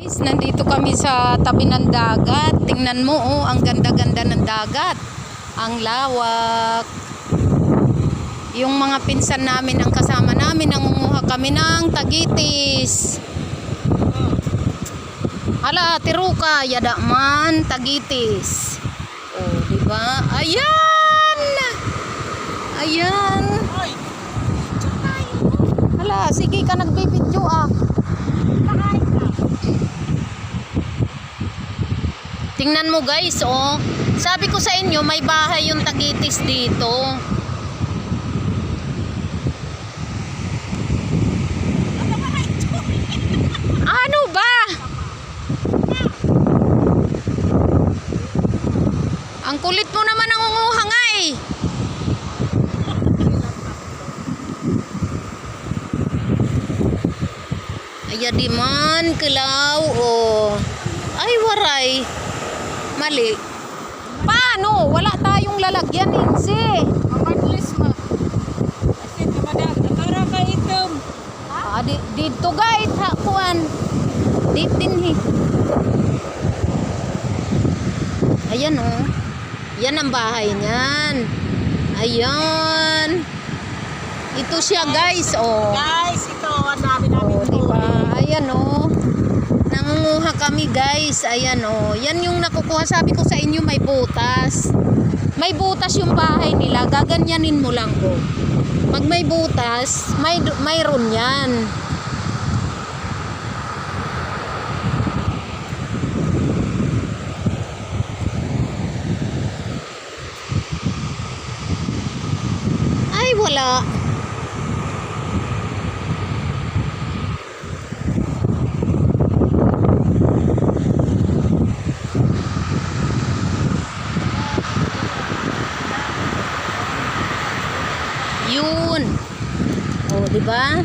Guys, nandito kami sa tabi ng dagat. Tingnan mo, oh, ang ganda-ganda ng dagat. Ang lawak. Yung mga pinsan namin ang kasama namin, nangunguha kami ng tagitis. Hala, tiruka, yada man, tagitis. Oh, diba? Ayan! Ayan. Hala, sige ka nagbibidyo ah. Tingnan mo guys, oh. Sabi ko sa inyo, may bahay yung tagitis dito. Ano ba? Ang kulit mo naman ang unguha nga eh. Ayadi man, kilaw, oh. Ay, waray. Mali. Paano? Wala tayong lalagyan, Insi. Mamadlis ma. Kasi tumadag. Nakara ka itom. Ah, dito guys, hakuan. Dito din eh. Ayan oh. Yan ang bahay niyan. Ayan. Ito siya guys, oh. Guys, ito ang namin namin. Oh, diba? Ayan oh. Nangunguha kami guys. Ayan oh. Yan yung nakukuha. Sabi ko sa inyo may butas. May butas yung bahay nila. Gaganyanin mo lang ko. Pag may butas, mayroon yan. Ay wala. Yun. Oh, di ba?